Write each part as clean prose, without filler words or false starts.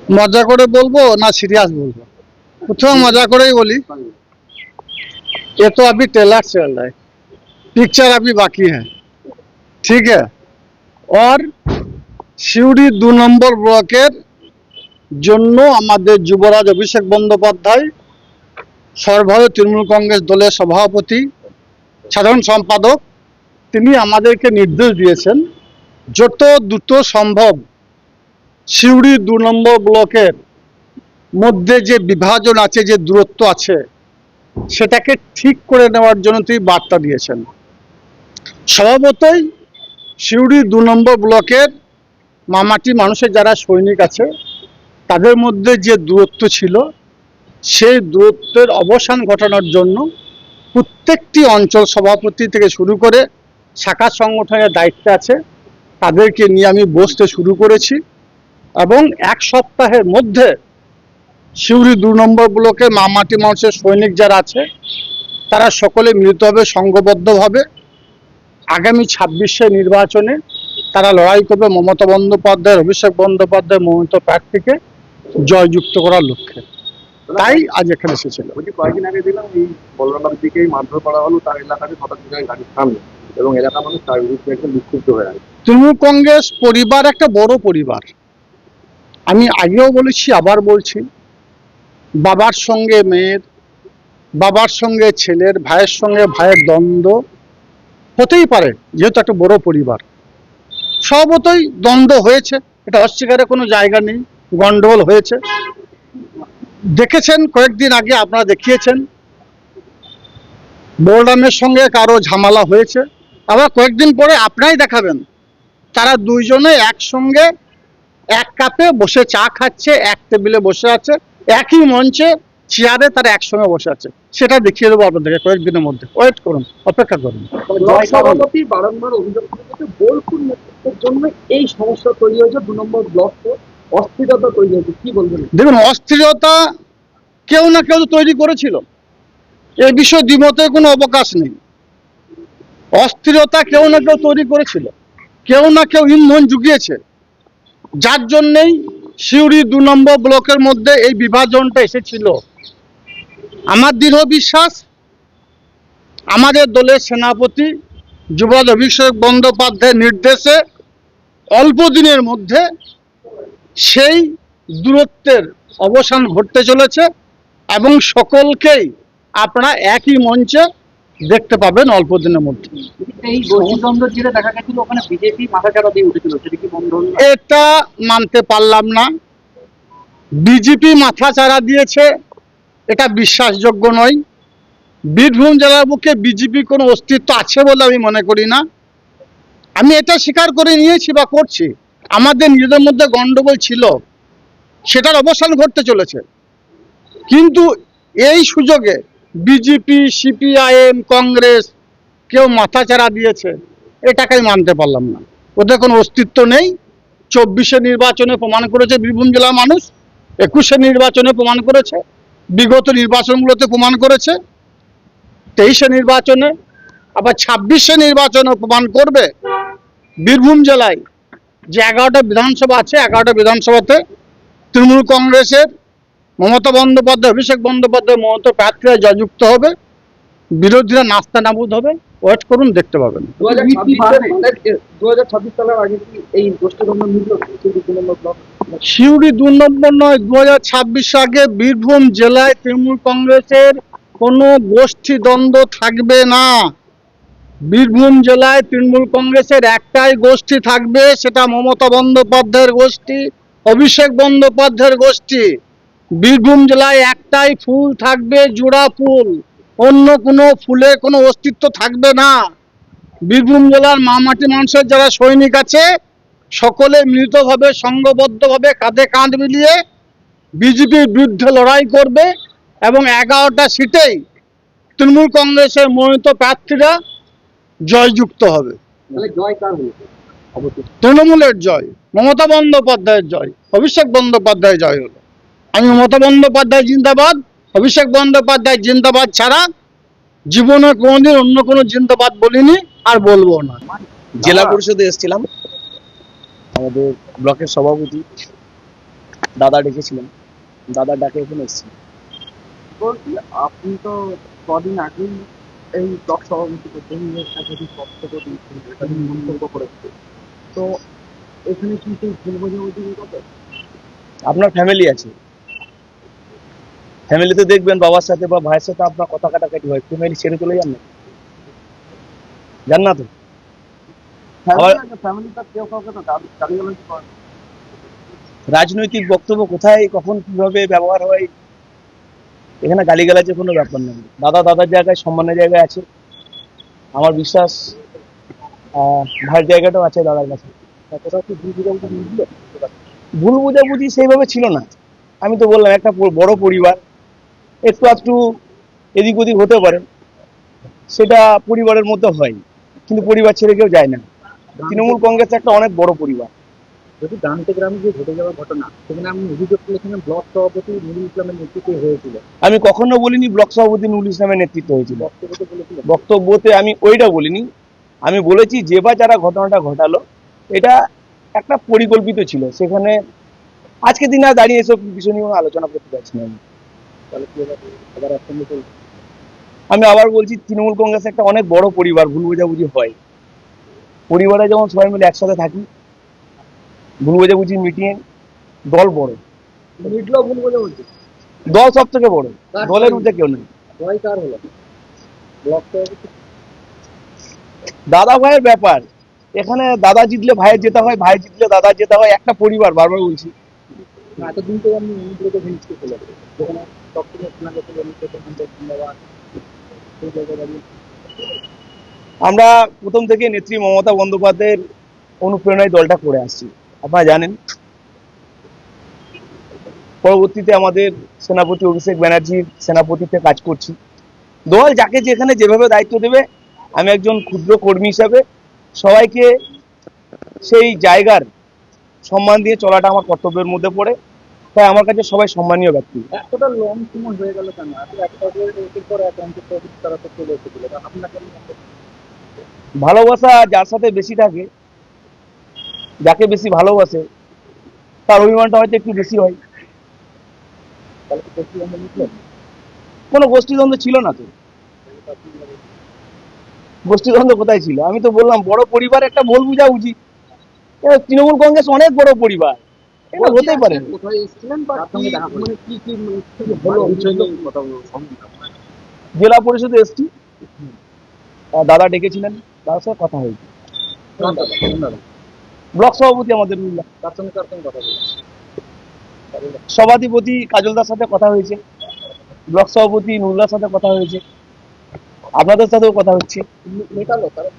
मजा करे बोलबो ना सीरियस बोलबो? प्रथम मजा करे ही बोली, ये तो अभी ट्रेलर चल रहा है, पिक्चर अभी बाकी है, ठीक है। और সিউড়ি 2 নম্বর ব্লকের জন্য আমাদের যুবরাজ অভিষেক বন্দ্যোপাধ্যায় সর্বভারতীয় তৃণমূল কংগ্রেস দলের সভাপতি সাধারণ সম্পাদক তিনি আমাদেরকে নির্দেশ দিয়েছেন যত দ্রুত সম্ভব সিউড়ি 2 নম্বর ব্লকের মধ্যে যে বিভাজন আছে, যে দূরত্ব আছে, সেটাকে ঠিক করে নেওয়ার জন্য তিনি বার্তা দিয়েছেন। স্বভাবতই সিউড়ি 2 নম্বর ব্লকের মামাটি মানুষের যারা সৈনিক আছে তাদের মধ্যে যে দূরত্ব ছিল সেই দূরত্বের অবসান ঘটানোর জন্য প্রত্যেকটি অঞ্চল সভাপতি থেকে শুরু করে শাখা সংগঠনের দায়িত্বে আছে তাদেরকে নিয়ে আমি বসতে শুরু করেছি এবং এক সপ্তাহের মধ্যে সিউড়ি 2 নম্বর ব্লকে মামাটি মানুষের সৈনিক যারা আছে তারা সকলে মিলিত হবে সংঘবদ্ধভাবে আগামী 26শে নির্বাচনে তারা লড়াই করবে মমতা বন্দ্যোপাধ্যায় অভিষেক বন্দ্যোপাধ্যায় মনোনীত প্রার্থীকে জয়যুক্ত করার লক্ষ্যে। তাই আজ এখানে এসেছিল। কয়েকদিন আগে দিলাম এই বলরামবাগ দিকেই মারধর করা হলো, তার এলাকাতে হঠাৎ করে গাড়ির সামনে এবং এলাকার মানুষ তার বিরুদ্ধে একদম বিক্ষুব্ধ হয়ে আছে। তৃণমূল কংগ্রেস পরিবার একটা বড় পরিবার, আমি আগেও বলেছি আবার বলছি, বাবার সঙ্গে মেয়ের, বাবার সঙ্গে ছেলের, ভাইয়ের সঙ্গে ভাইয়ের দ্বন্দ্ব হতেই পারে, যেহেতু একটা বড় পরিবার। স্বভাবতই দ্বন্দ্ব হয়েছে, এটা অস্বীকারের কোনো জায়গা নেই, গন্ডগোল হয়েছে। দেখেছেন কয়েকদিন আগে আপনারা দেখিয়েছেন বলরামের সঙ্গে কারো ঝামেলা হয়েছে, আবার কয়েকদিন পরে আপনারাই দেখাবেন তারা দুইজনে একসঙ্গে এক কাপে বসে চা খাচ্ছে, এক টেবিলে বসে আছে, একই মঞ্চে চেয়ারে তারা একসঙ্গে বসে আছে। সেটা দেখিয়ে দেবো আপনাদেরকে কয়েকদিনের মধ্যে, ওয়েট করুন, অপেক্ষা করুন। সভাপতি বারংবার অভিযোগ করেছে বোলপুর নেতৃত্বের জন্য এই সমস্যা তৈরি হয়েছে, 2 নম্বর ব্লক অস্থিরতা তৈরি হয়েছে, কি বলবেন? দেখুন, অস্থিরতা কেউ না কেউ তৈরি করেছিল, এই বিষয়ে দ্বিমতের কোনো অবকাশ নেই। অস্থিরতা কেউ না কেউ তৈরি করেছিল, কেউ না কেউ ইন্ধন জুগিয়েছে, যার জন্যেই সিউড়ি 2 নম্বর ব্লকের মধ্যে এই বিভাজনটা এসেছিল। আমার দৃঢ় বিশ্বাস আমাদের দলের সেনাপতি যুবরাজ অভিষেক বন্দ্যোপাধ্যায়ের নির্দেশে অল্প দিনের মধ্যে সেই দূরত্বের অবসান ঘটতে চলেছে এবং সকলকেই আপনারা একই মঞ্চে দেখতে পাবেন অল্প দিনের মধ্যে। এই গোষ্ঠীদ্বন্দ্ব জেরে দেখা গেছিল ওখানে বিজেপি মাথাচাড়া দিয়ে উঠেছিল, সেটা কি বন্ধ হলো? এটা মানতে পারলাম না। বিজেপি মাথাচাড়া দিয়েছে এটা বিশ্বাসযোগ্য নয়। বীরভূম জেলার বুকে বিজেপি কোনো অস্তিত্ব আছে বলে আমি মনে করি না। আমি এটা স্বীকার করে নিয়েছি বা করছি, আমাদের নিজেদের মধ্যে গন্ডগোল ছিল, সেটার অবসান ঘটতে চলেছে। কিন্তু এই সুযোগে বিজেপি, সিপিআইএম, কংগ্রেস কেউ মাথাচাড়া দিয়েছে, এটাকে আমি মানতে পারলাম না। ওদের কোনো অস্তিত্ব নেই। 24শে নির্বাচনে প্রমাণ করেছে বীরভূম জেলার মানুষ, 21শে নির্বাচনে প্রমাণ করেছে, বিগত নির্বাচনগুলোতে প্রমাণ করেছে, 23শে নির্বাচনে, আবার 26শে নির্বাচনে প্রমাণ করবে। বীরভূম জেলায় যে 11টা বিধানসভা আছে, 11টা বিধানসভাতে তৃণমূল কংগ্রেসের মমতা বন্দ্যোপাধ্যায় অভিষেক বন্দ্যোপাধ্যায় মমত প্রার্থীরা জয়যুক্ত হবে, বিরোধীরা নাস্তা নাবুদ হবে। ওয়েট করুন, দেখতে পাবেন। 2026 সালের আগে কি এই গোষ্ঠীদ্বন্দ্ব মিটল? সিউড়ি 2 নম্বর নয়, 2026 আগে বীরভূম জেলায় তৃণমূল কংগ্রেসের কোনো গোষ্ঠী দ্বন্দ্ব থাকবে না। বীরভূম জেলায় তৃণমূল কংগ্রেসের একটাই গোষ্ঠী থাকবে, সেটা মমতা বন্দ্যোপাধ্যায়ের গোষ্ঠী, অভিষেক বন্দ্যোপাধ্যায়ের গোষ্ঠী। বীরভূম জেলায় একটাই ফুল থাকবে, জোড়া ফুল, অন্য কোনো ফুলের কোনো অস্তিত্ব থাকবে না। বীরভূম জেলার মামাটি মানুষের যারা সৈনিক আছে সকলে মিলিতভাবে সংঘবদ্ধভাবে কাঁধে কাঁধ মিলিয়ে বিজেপির বিরুদ্ধে লড়াই করবে এবং 11টা সিটেই তৃণমূল কংগ্রেসের মনোনীত প্রার্থীরা জয়যুক্ত হবে। জয় কার হলো? তৃণমূলের জয়, মমতা বন্দ্যোপাধ্যায়ের জয়, অভিষেক বন্দ্যোপাধ্যায় জয় হলো। আমি মমতা বন্দ্যোপাধ্যায় জিন্দাবাদ, অভিষেক বন্দ্যোপাধ্যায় জিন্দাবাদ ছাড়া জীবনে কোনোদিন অন্য কোনো জিন্দাবাদ বলিনি আর বলবো না। জেলা পরিষদে এসেছিলাম, আমাদের ব্লকের সভাপতি দাদা ডেকেছিলেন, দাদার ডাকে এখানে এসেছি। বলছি আপনি তো কদিন আগেই এই ব্লক সভাপতি পদে একাধিক বক্তব্য দিয়েছিলেন, একাধিক মন্তব্য করেছেন। তো এখানে কি সেই ভুল বোঝাবুঝি হবে? আপনার ফ্যামিলি আছে, ফ্যামিলিতে দেখবেন বাবার সাথে বা ভাইয়ের সাথে আপনার কথা কাটাকাটি হয়, ফ্যামিলি ছেড়ে চলে যান না, জান না তো? ফ্যামিলিটা কেউ কাউকে তো গালিগালাজ করে। রাজনৈতিক বক্তব্য কোথায় কখন কিভাবে ব্যবহার হয়, এখানে গালিগালাজের কোনো ব্যাপার নেই। দাদা দাদার জায়গায়, সম্মানের জায়গায় আছে। আমার বিশ্বাস ভাইয়ের জায়গাটাও আছে দাদার কাছে। কোথাও কি ভুল বোঝাবুঝি মিলবে? ভুল বোঝাবুঝি সেইভাবে ছিল না। আমি তো বললাম একটা বড় পরিবার, একটু আধটু এদিক ওদিক হতে পারে, সেটা পরিবারের মধ্যে হয়, কিন্তু পরিবার ছেড়ে কেউ যায় না। তৃণমূল কংগ্রেস একটা অনেক বড় পরিবার। যদি ডানতে গ্রামে যে ঘটে যাওয়া ঘটনা, সেখানে আপনি অভিযোগ তুলেছিলেন ব্লক সভাপতি নুরুল ইসলামের নেতৃত্বে হয়েছিল, আমি কখনো বলিনি ব্লক সভাপতি নুরুল ইসলামের নেতৃত্ব হয়েছিল। বক্তব্যতে বলেছিলেন। বক্তব্যতে আমি ওইটা বলিনি। আমি বলেছি যে বা যারা ঘটনাটা ঘটালো, এটা একটা পরিকল্পিত ছিল। সেখানে আজকে দিনে আর দাঁড়িয়ে এসব বিষয় নিয়ে আলোচনা করতে পারছি না। তাহলে কি আবার একসঙ্গে চলবে? আমি আবার বলছি, তৃণমূল কংগ্রেস একটা অনেক বড় পরিবার, ভুল বোঝাবুঝি হয়। পরিবারে যেমন সবাই মিলে একসাথে থাকি, ভুল বোঝাবুঝি মিটিয়ে দল বড়, মিটলেও ভুল বোঝাবুঝি। দল সব থেকে বড়, দলের মধ্যে কেউ নেই। ভয় কার হলো? ব্লক সভাপতি। দাদা ভাইয়ের ব্যাপার, এখানে দাদা জিতলে ভাইয়ের জেতা হয়, ভাই জিতলে দাদা জেতা হয়, একটা পরিবার, বারবার বলছি। এতদিন তো আমি অনুব্রত ঘনিষ্ঠ ছিলাম, যেখানে সবথেকে আপনাকে ছিল অনুব্রত ঘনিষ্ঠ ধন্যবাদ সেই জায়গায় দাঁড়িয়ে। আমরা প্রথম থেকে নেত্রী মমতা বন্দ্যোপাধ্যায়ের অনুপ্রেরণায় দলটা করে আসছি, আপনারা জানেন। পরবর্তীতে আমাদের সেনাপতি অভিষেক ব্যানার্জির সেনাপতিতে কাজ করছি। দল যাকে যেখানে যেভাবে দায়িত্ব দেবে, আমি একজন ক্ষুদ্র কর্মী হিসাবে সবাইকে সেই জায়গার সম্মান দিয়ে চলাটা আমার কর্তব্যের মধ্যে পড়ে। তাই আমার কাছে সবাই সম্মানীয় ব্যক্তি। এতটা লং সময় হয়ে গেল কেন? একটা একের পর এক অন্তত তারা তো চলে এসেছিল, আপনাকে ভালোবাসা যার সাথে বেশি থাকে, যাকে বেশি ভালোবাসে, তার অভিমানটা হয়তো একটু বেশি হয়। তাহলে কি পশ্চিমবঙ্গে মিটলেন? কোনো গোষ্ঠীদ্বন্দ্ব ছিল না তো। গোষ্ঠীদ্বন্দ্ব কোথায় ছিল? আমি তো বললাম বড় পরিবার, একটা ভুল বুঝাবুঝি। তৃণমূল কংগ্রেস অনেক বড় পরিবার, এটা হতেই পারে না। কোথায় এসেছিলেন বা মানে কি কি হলো বিষয় কথা জেলা পরিষদে এসছি, দাদা ডেকেছিলেন, তার সাথে কথা হয়েছে। ব্লক সভাপতি আমাদের নুরুল্লাহ, তার সঙ্গে কথা বললাম। সভাধিপতি কাজলদার সাথে কথা হয়েছে, ব্লক সভাপতি নুরুল্লাহর সাথে কথা হয়েছে, আপনাদের সাথেও কথা হচ্ছে। মেটালো তারা?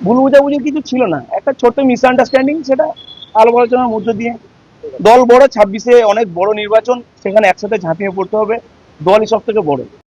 ভুল বুঝাবুঝি কিছু ছিল না, একটা ছোট্ট মিসআন্ডারস্ট্যান্ডিং, সেটা আলাপ আলোচনার মধ্যে দিয়ে। দল বড়, 26-এ অনেক বড় নির্বাচন, সেখানে একসাথে ঝাঁপিয়ে পড়তে হবে, দলই সব থেকে বড়।